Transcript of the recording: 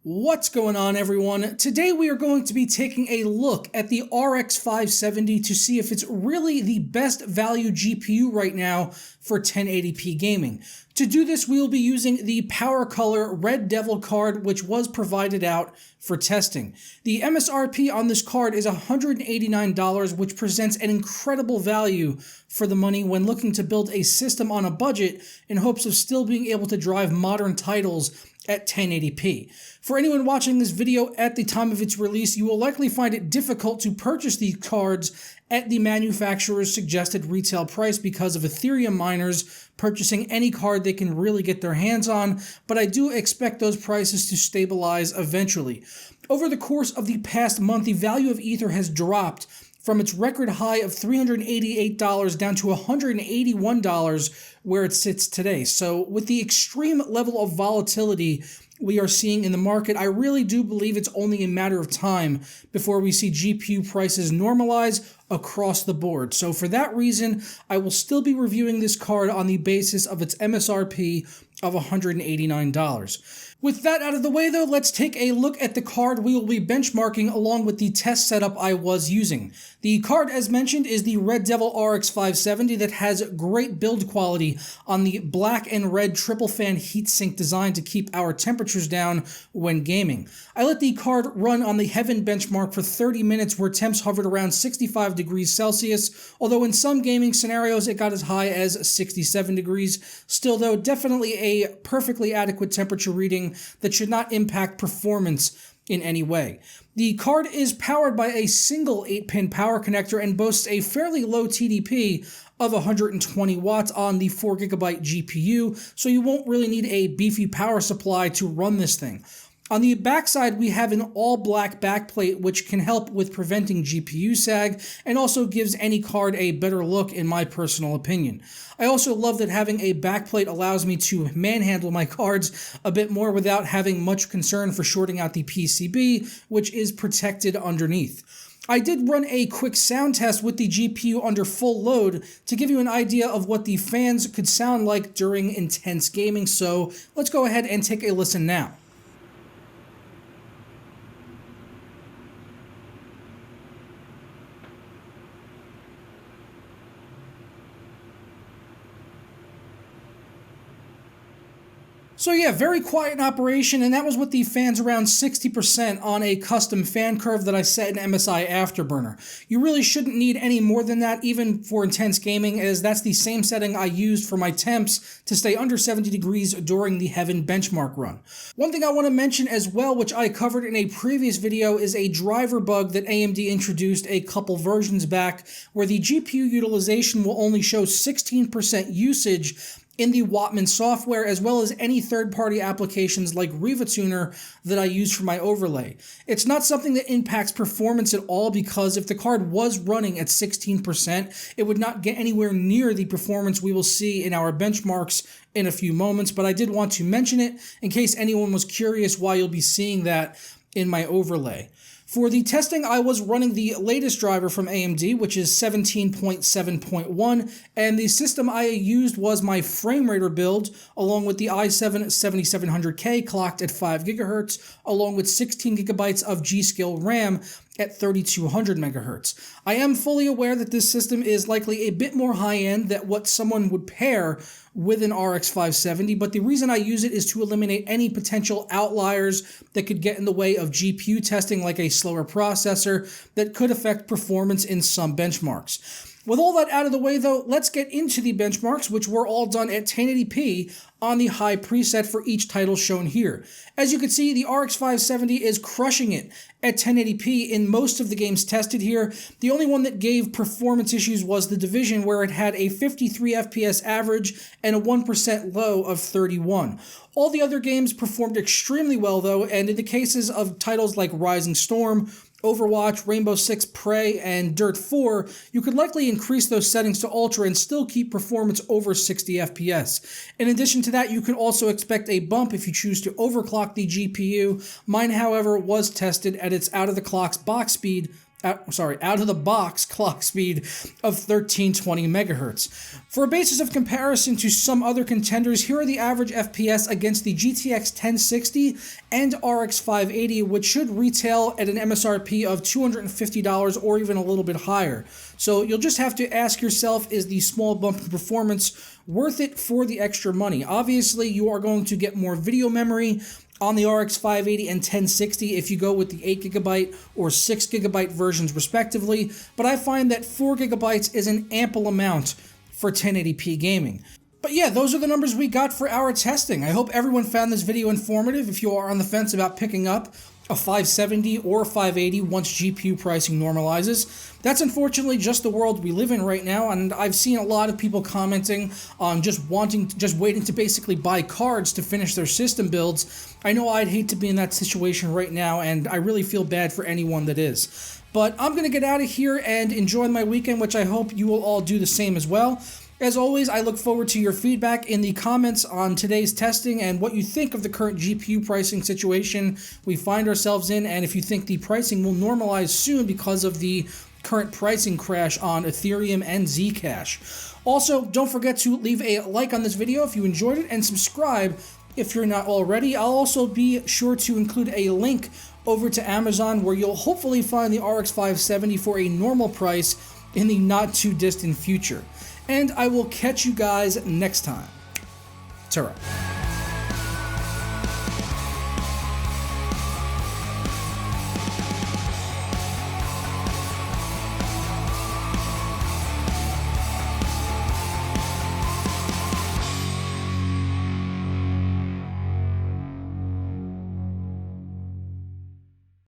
What's going on, everyone? Today we are going to be taking a look at the RX 570 to see if it's really the best value GPU right now for 1080p gaming. To do this, we will be using the Power Color Red Devil card, which was provided out for testing. The MSRP on this card is $189, which presents an incredible value for the money when looking to build a system on a budget in hopes of still being able to drive modern titles at 1080p. For anyone watching this video at the time of its release, you will likely find it difficult to purchase these cards at the manufacturer's suggested retail price because of Ethereum miners purchasing any card they can really get their hands on, but I do expect those prices to stabilize eventually. Over the course of the past month, the value of Ether has dropped from its record high of $388 down to $181 where it sits today. So with the extreme level of volatility we are seeing in the market, I really do believe it's only a matter of time before we see GPU prices normalize across the board. So for that reason, I will still be reviewing this card on the basis of its MSRP of $189. With that out of the way though, let's take a look at the card we will be benchmarking along with the test setup I was using. The card, as mentioned, is the Red Devil RX 570 that has great build quality on the black and red triple fan heatsink design to keep our temperatures down when gaming. I let the card run on the Heaven benchmark for 30 minutes where temps hovered around 65 degrees Celsius, although in some gaming scenarios it got as high as 67 degrees. Still though, definitely a perfectly adequate temperature reading that should not impact performance in any way. The card is powered by a single 8-pin power connector and boasts a fairly low TDP of 120 watts on the 4GB GPU, so you won't really need a beefy power supply to run this thing. On the backside, we have an all-black backplate, which can help with preventing GPU sag and also gives any card a better look, in my personal opinion. I also love that having a backplate allows me to manhandle my cards a bit more without having much concern for shorting out the PCB, which is protected underneath. I did run a quick sound test with the GPU under full load to give you an idea of what the fans could sound like during intense gaming, so let's go ahead and take a listen now. So yeah, very quiet in operation, and that was with the fans around 60% on a custom fan curve that I set in MSI Afterburner. You really shouldn't need any more than that, even for intense gaming, as that's the same setting I used for my temps to stay under 70 degrees during the Heaven benchmark run. One thing I want to mention as well, which I covered in a previous video, is a driver bug that AMD introduced a couple versions back, where the GPU utilization will only show 16% usage in the Wattman software, as well as any third-party applications like Riva Tuner that I use for my overlay. It's not something that impacts performance at all, because if the card was running at 16%, it would not get anywhere near the performance we will see in our benchmarks in a few moments, but I did want to mention it in case anyone was curious why you'll be seeing that in my overlay. For the testing, I was running the latest driver from AMD, which is 17.7.1, and the system I used was my FrameRater build, along with the i7-7700K clocked at 5 GHz, along with 16 GB of G.Skill RAM at 3200 MHz. I am fully aware that this system is likely a bit more high-end than what someone would pair with an RX 570, but the reason I use it is to eliminate any potential outliers that could get in the way of GPU testing, like a slower processor that could affect performance in some benchmarks. With all that out of the way though, let's get into the benchmarks, which were all done at 1080p on the high preset for each title shown here. As you can see, the RX 570 is crushing it at 1080p in most of the games tested here. The only one that gave performance issues was The Division, where it had a 53 FPS average and a 1% low of 31. All the other games performed extremely well though, and in the cases of titles like Rising Storm, Overwatch, Rainbow Six, Prey, and Dirt 4, you could likely increase those settings to Ultra and still keep performance over 60 FPS. In addition to that, you could also expect a bump if you choose to overclock the GPU. Mine, however, was tested at its out-of-the-clocks box speed out of the box clock speed of 1320 megahertz. For a basis of comparison to some other contenders, here are the average FPS against the GTX 1060 and RX 580, which should retail at an MSRP of $250 or even a little bit higher. So you'll just have to ask yourself, is the small bump in performance worth it for the extra money? Obviously, you are going to get more video memory on the RX 580 and 1060 if you go with the 8GB or 6GB versions respectively, but I find that 4GB is an ample amount for 1080p gaming. But yeah, those are the numbers we got for our testing. I hope everyone found this video informative. If you are on the fence about picking up a 570 or 580 once GPU pricing normalizes, that's unfortunately just the world we live in right now, and I've seen a lot of people commenting on just waiting to basically buy cards to finish their system builds. I know I'd hate to be in that situation right now, and I really feel bad for anyone that is. But I'm going to get out of here and enjoy my weekend, which I hope you will all do the same as well. As always, I look forward to your feedback in the comments on today's testing and what you think of the current GPU pricing situation we find ourselves in, and if you think the pricing will normalize soon because of the current pricing crash on Ethereum and Zcash. Also, don't forget to leave a like on this video if you enjoyed it, and subscribe if you're not already. I'll also be sure to include a link over to Amazon where you'll hopefully find the RX 570 for a normal price in the not too distant future. And I will catch you guys next time. Ta-ra.